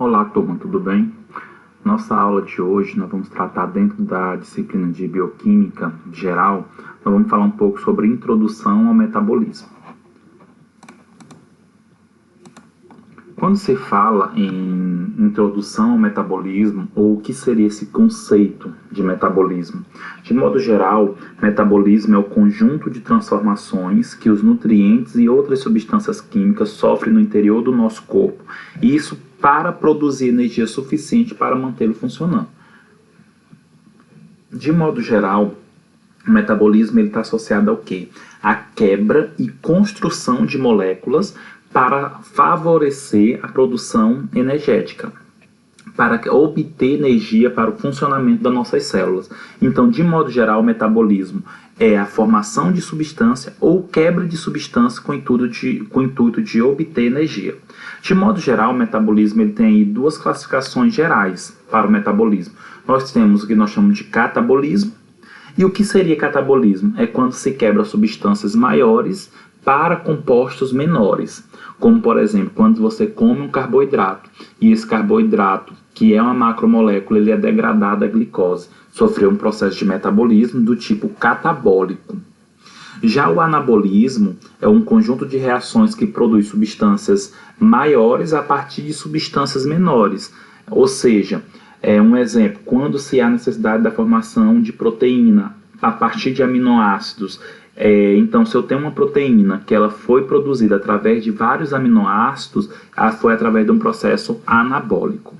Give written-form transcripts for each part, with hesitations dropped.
Olá, turma, tudo bem? Nossa aula de hoje, nós vamos tratar dentro da disciplina de Bioquímica geral, nós vamos falar um pouco sobre introdução ao metabolismo. Quando se fala em introdução ao metabolismo, ou o que seria esse conceito de metabolismo? De modo geral, metabolismo é o conjunto de transformações que os nutrientes e outras substâncias químicas sofrem no interior do nosso corpo, e isso para produzir energia suficiente para mantê-lo funcionando. De modo geral, o metabolismo está associado ao quê? A quebra e construção de moléculas para favorecer a produção energética, para obter energia para o funcionamento das nossas células. Então, de modo geral, o metabolismo é a formação de substância ou quebra de substância com o intuito de obter energia. De modo geral, o metabolismo ele tem aí duas classificações gerais para o metabolismo. Nós temos o que nós chamamos de catabolismo. E o que seria catabolismo? É quando se quebra substâncias maiores para compostos menores. Como, por exemplo, quando você come um carboidrato e esse carboidrato, que é uma macromolécula, ele é degradado à glicose, sofreu um processo de metabolismo do tipo catabólico. Já o anabolismo é um conjunto de reações que produz substâncias maiores a partir de substâncias menores. Ou seja, um exemplo, quando se há necessidade da formação de proteína a partir de aminoácidos. Então, se eu tenho uma proteína que ela foi produzida através de vários aminoácidos, ela foi através de um processo anabólico.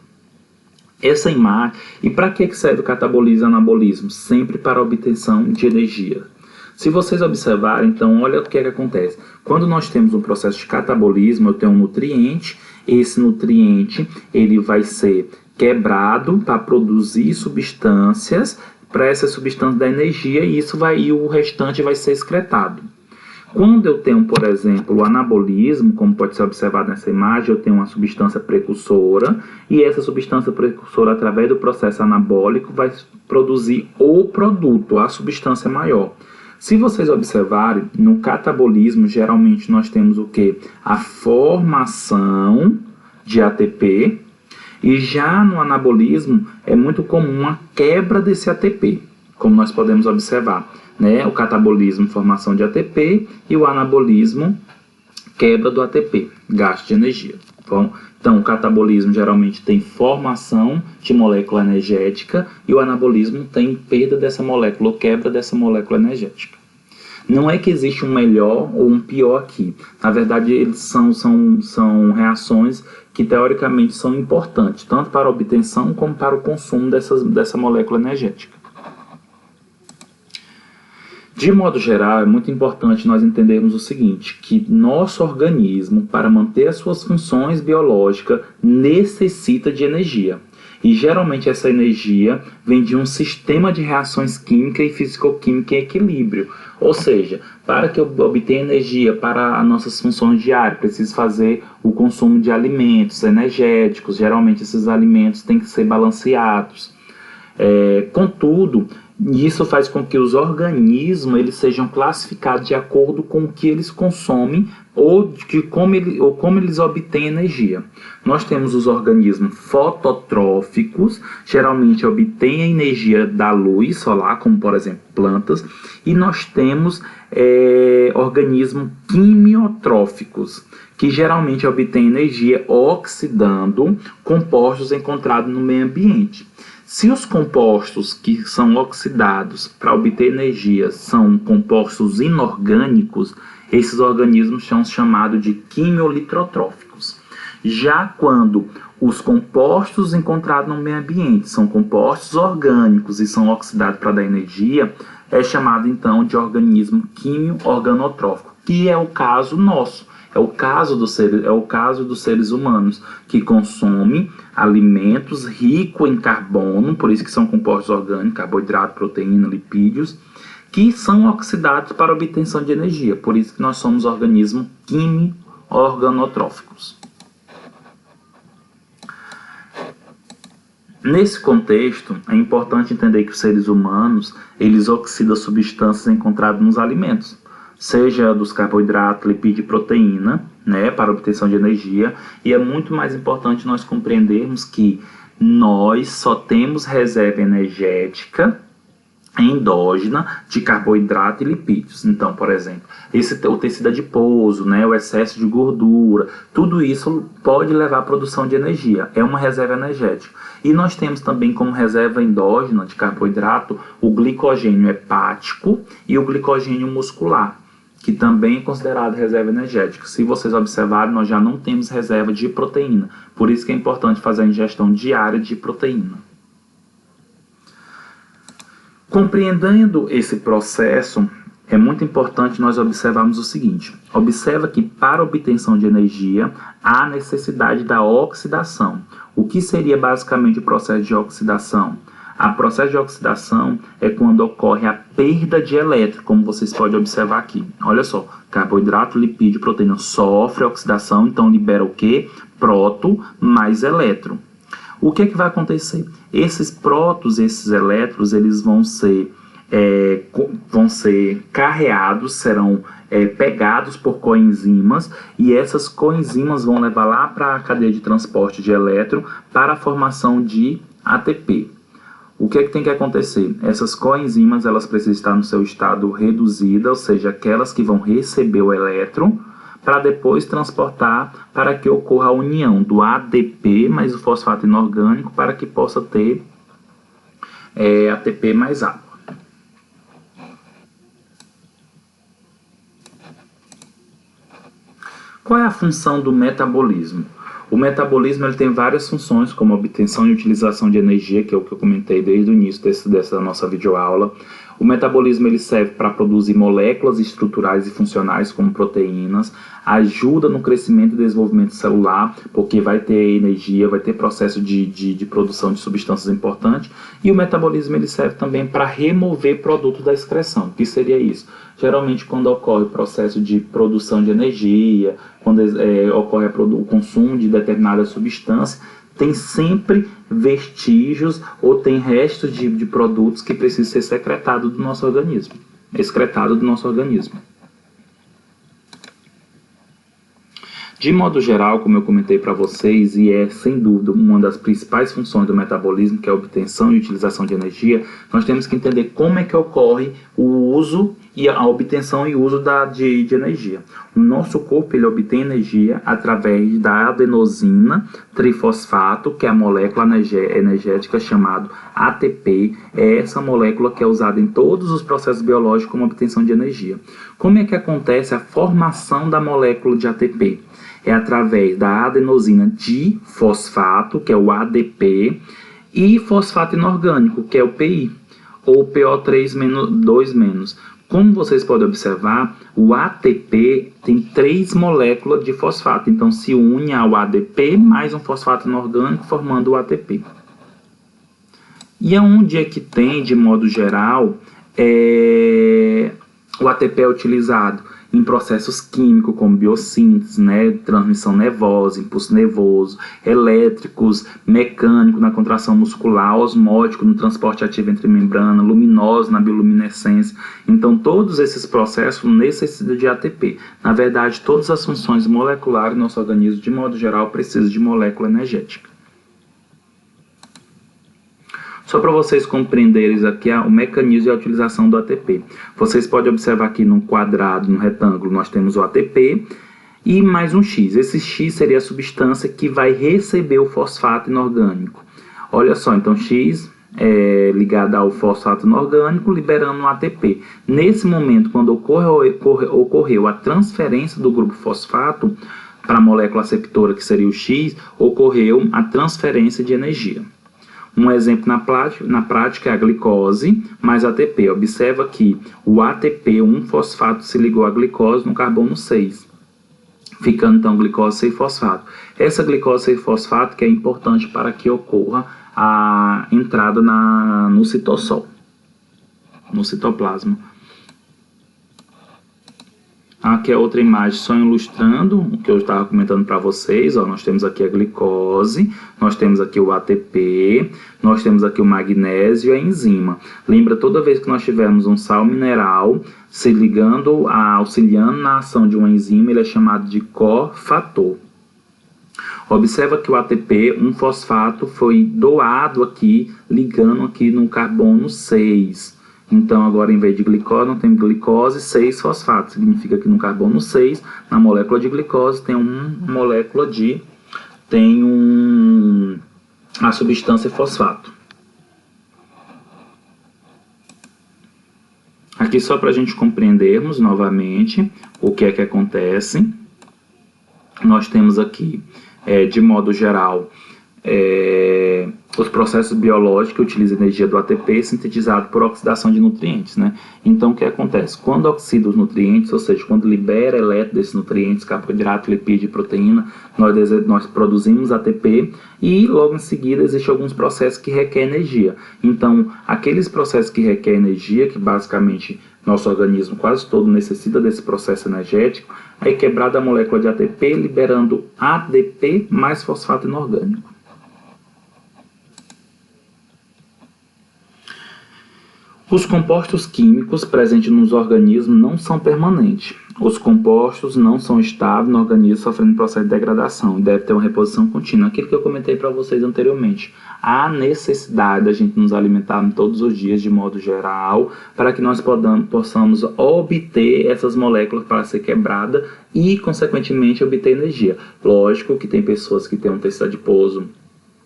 Essa imagem, e para que serve o catabolismo e anabolismo? Sempre para a obtenção de energia. Se vocês observarem, então, olha o que acontece. Quando nós temos um processo de catabolismo, eu tenho um nutriente, esse nutriente ele vai ser quebrado para produzir substâncias, para essa substância da energia, e o restante vai ser excretado. Quando eu tenho, por exemplo, o anabolismo, como pode ser observado nessa imagem, eu tenho uma substância precursora, e essa substância precursora, através do processo anabólico, vai produzir o produto, a substância maior. Se vocês observarem, no catabolismo, geralmente nós temos o quê? A formação de ATP, e já no anabolismo é muito comum a quebra desse ATP, como nós podemos observar, né? O catabolismo, formação de ATP, e o anabolismo, quebra do ATP, gasto de energia. Então, o catabolismo geralmente tem formação de molécula energética e o anabolismo tem perda dessa molécula ou quebra dessa molécula energética. Não é que existe um melhor ou um pior aqui. Na verdade, eles são reações que teoricamente são importantes, tanto para a obtenção como para o consumo dessa molécula energética. De modo geral, é muito importante nós entendermos o seguinte, que nosso organismo, para manter as suas funções biológicas, necessita de energia. E geralmente essa energia vem de um sistema de reações químicas e físico-químicas em equilíbrio. Ou seja, para que eu obtenha energia para as nossas funções diárias, preciso fazer o consumo de alimentos energéticos. Geralmente esses alimentos têm que ser balanceados. Contudo, isso faz com que os organismos eles sejam classificados de acordo com o que eles consomem ou como eles obtêm energia. Nós temos os organismos fototróficos, geralmente obtêm a energia da luz solar, como por exemplo plantas, e nós temos organismos quimiotróficos, que geralmente obtêm energia oxidando compostos encontrados no meio ambiente. Se os compostos que são oxidados para obter energia são compostos inorgânicos, esses organismos são chamados de quimiolitotróficos. Já quando os compostos encontrados no meio ambiente são compostos orgânicos e são oxidados para dar energia, é chamado então de organismo quimio-organotrófico, que é o caso nosso. É o caso dos seres humanos, que consomem alimentos ricos em carbono, por isso que são compostos orgânicos, carboidrato, proteína, lipídios, que são oxidados para a obtenção de energia. Por isso que nós somos organismos quimio-organotróficos. Nesse contexto, é importante entender que os seres humanos, eles oxidam substâncias encontradas nos alimentos. seja dos carboidratos, lipídio e proteína, né, para obtenção de energia. E é muito mais importante nós compreendermos que nós só temos reserva energética endógena de carboidrato e lipídios. Então, por exemplo, o tecido adiposo, né, o excesso de gordura, tudo isso pode levar à produção de energia, é uma reserva energética. E nós temos também como reserva endógena de carboidrato o glicogênio hepático e o glicogênio muscular, que também é considerado reserva energética. Se vocês observarem, nós já não temos reserva de proteína, por isso que é importante fazer a ingestão diária de proteína. Compreendendo esse processo, é muito importante nós observarmos o seguinte: observa que para a obtenção de energia há necessidade da oxidação. O que seria basicamente o processo de oxidação? O processo de oxidação é quando ocorre a perda de elétron, como vocês podem observar aqui. Olha só, carboidrato, lipídio, proteína sofre oxidação, então libera o quê? Próton mais elétron. O que é que vai acontecer? Esses prótons, esses elétrons, eles vão ser carreados, serão pegados por coenzimas, e essas coenzimas vão levar lá para a cadeia de transporte de elétron para a formação de ATP. O que é que tem que acontecer? Essas coenzimas, elas precisam estar no seu estado reduzido, ou seja, aquelas que vão receber o elétron, para depois transportar para que ocorra a união do ADP mais o fosfato inorgânico para que possa ter ATP mais água. Qual é a função do metabolismo? O metabolismo ele tem várias funções, como a obtenção e utilização de energia, que é o que eu comentei desde o início dessa nossa videoaula. O metabolismo ele serve para produzir moléculas estruturais e funcionais, como proteínas, ajuda no crescimento e desenvolvimento celular, porque vai ter energia, vai ter processo de produção de substâncias importantes, e o metabolismo ele serve também para remover produtos da excreção. O que seria isso? Geralmente quando ocorre o processo de produção de energia, quando ocorre o consumo de determinada substância, tem sempre vestígios ou tem restos de produtos que precisam ser excretados do nosso organismo. De modo geral, como eu comentei para vocês, e é sem dúvida uma das principais funções do metabolismo, que é a obtenção e utilização de energia, nós temos que entender como é que ocorre o uso e a obtenção e uso de energia. O nosso corpo ele obtém energia através da adenosina trifosfato, que é a molécula energética chamada ATP. É essa molécula que é usada em todos os processos biológicos como obtenção de energia. Como é que acontece a formação da molécula de ATP? É através da adenosina difosfato, que é o ADP, e fosfato inorgânico, que é o PI, ou PO3-2-. Como vocês podem observar, o ATP tem 3 moléculas de fosfato, então se une ao ADP mais um fosfato inorgânico formando o ATP. E aonde é que tem, de modo geral, o ATP é utilizado? Em processos químicos como biossíntese, né, transmissão nervosa, impulso nervoso, elétricos, mecânico na contração muscular, osmótico no transporte ativo entre membrana, luminoso na bioluminescência. Então todos esses processos necessitam de ATP. Na verdade, todas as funções moleculares do nosso organismo, de modo geral, precisam de molécula energética. Só para vocês compreenderem aqui o mecanismo e a utilização do ATP. Vocês podem observar aqui no quadrado, no retângulo, nós temos o ATP e mais um X. Esse X seria a substância que vai receber o fosfato inorgânico. Olha só, então X é ligado ao fosfato inorgânico, liberando o ATP. Nesse momento, quando ocorreu a transferência do grupo fosfato para a molécula aceptora, que seria o X, ocorreu a transferência de energia. Um exemplo na prática é a glicose mais ATP. Observa que o ATP, um fosfato, se ligou à glicose no carbono 6, ficando então glicose sem fosfato. Essa glicose sem fosfato que é importante para que ocorra a entrada no citossol, no citoplasma. Aqui é outra imagem só ilustrando o que eu estava comentando para vocês. Ó, nós temos aqui a glicose, nós temos aqui o ATP, nós temos aqui o magnésio e a enzima. Lembra, toda vez que nós tivermos um sal mineral se ligando, auxiliando na ação de uma enzima, ele é chamado de cofator. Observa que o ATP, um fosfato, foi doado aqui, ligando aqui no carbono 6. Então, agora, em vez de glicose, não tem glicose, 6 fosfatos. Significa que no carbono 6, na molécula de glicose, tem a substância fosfato. Aqui, só para a gente compreendermos novamente o que é que acontece, nós temos aqui, de modo geral, os processos biológicos que utilizam a energia do ATP sintetizado por oxidação de nutrientes, né? Então, o que acontece? Quando oxida os nutrientes, ou seja, quando libera elétrons desses nutrientes, carboidrato, lipídio e proteína, nós produzimos ATP e logo em seguida existem alguns processos que requerem energia. Então, aqueles processos que requerem energia, que basicamente nosso organismo quase todo necessita desse processo energético, aí quebrada a molécula de ATP, liberando ADP mais fosfato inorgânico. Os compostos químicos presentes nos organismos não são permanentes. Os compostos não são estáveis no organismo, sofrendo processo de degradação e deve ter uma reposição contínua. Aquilo que eu comentei para vocês anteriormente. Há necessidade da gente nos alimentar todos os dias de modo geral para que nós possamos obter essas moléculas para ser quebrada e, consequentemente, obter energia. Lógico que tem pessoas que têm um tecido adiposo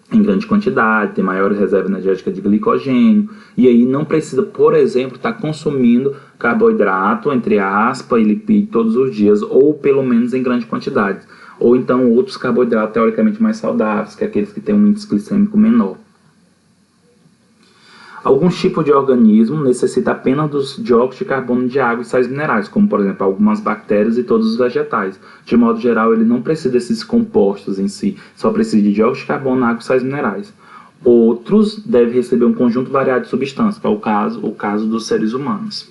em grande quantidade, tem maior reserva energética de glicogênio, e aí não precisa, por exemplo, estar consumindo carboidrato, entre aspas, e lipídio todos os dias, ou pelo menos em grande quantidade. Ou então outros carboidratos teoricamente mais saudáveis, que é aqueles que têm um índice glicêmico menor. Alguns tipos de organismo necessitam apenas dos dióxido de carbono de água e sais minerais, como por exemplo algumas bactérias e todos os vegetais. De modo geral, ele não precisa desses compostos em si, só precisa de dióxido de carbono, água e sais minerais. Outros devem receber um conjunto variado de substâncias, que é o caso dos seres humanos.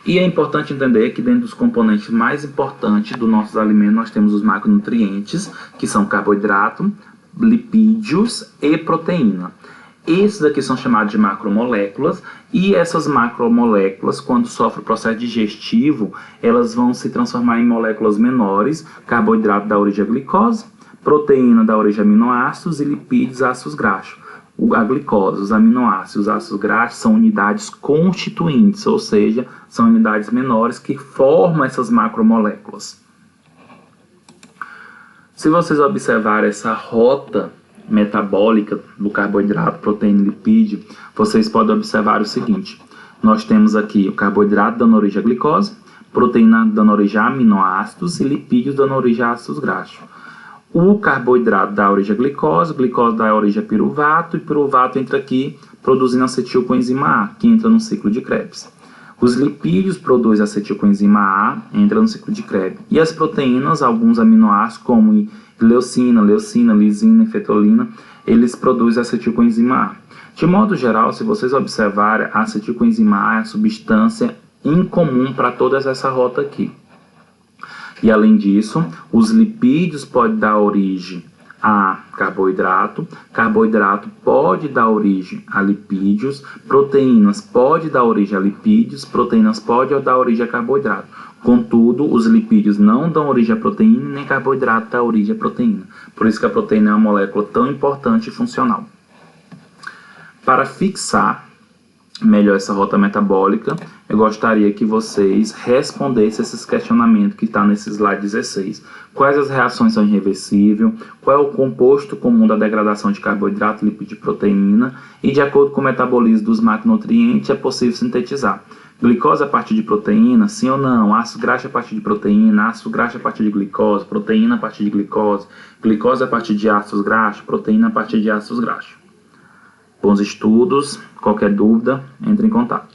E é importante entender que dentro dos componentes mais importantes dos nossos alimentos, nós temos os macronutrientes, que são carboidrato, lipídios e proteína. Esses aqui são chamados de macromoléculas, e essas macromoléculas, quando sofrem o processo digestivo, elas vão se transformar em moléculas menores, carboidrato da origem à glicose, proteína da origem a aminoácidos e lipídios ácidos graxos. A glicose, os aminoácidos e os ácidos graxos são unidades constituintes, ou seja, são unidades menores que formam essas macromoléculas. Se vocês observarem essa rota metabólica do carboidrato, proteína e lipídio, vocês podem observar o seguinte: nós temos aqui o carboidrato dando origem à glicose, proteína dando origem a aminoácidos e lipídios dando origem a ácidos graxos. O carboidrato dá origem à glicose, glicose dá origem a piruvato, e piruvato entra aqui produzindo acetilcoenzima A, que entra no ciclo de Krebs. Os lipídios produzem acetilcoenzima A, entra no ciclo de Krebs. E as proteínas, alguns aminoácidos, como leucina, lisina e fetolina, eles produzem acetilcoenzima A. De modo geral, se vocês observarem, a acetilcoenzima A é a substância incomum para toda essa rota aqui. E além disso, os lipídios podem dar origem a carboidrato, carboidrato pode dar origem a lipídios, proteínas pode dar origem a lipídios, proteínas pode dar origem a carboidrato. Contudo, os lipídios não dão origem a proteína, nem carboidrato dá origem a proteína. Por isso que a proteína é uma molécula tão importante e funcional. Para fixar melhor essa rota metabólica, eu gostaria que vocês respondessem esses questionamentos que está nesse slide 16. Quais as reações são irreversíveis? Qual é o composto comum da degradação de carboidrato, lipídio e proteína? E de acordo com o metabolismo dos macronutrientes, é possível sintetizar glicose a partir de proteína, sim ou não? Ácido graxo a partir de proteína, ácido graxo a partir de glicose, proteína a partir de glicose, glicose a partir de ácidos graxos, proteína a partir de ácidos graxos. Bons estudos, qualquer dúvida, entre em contato.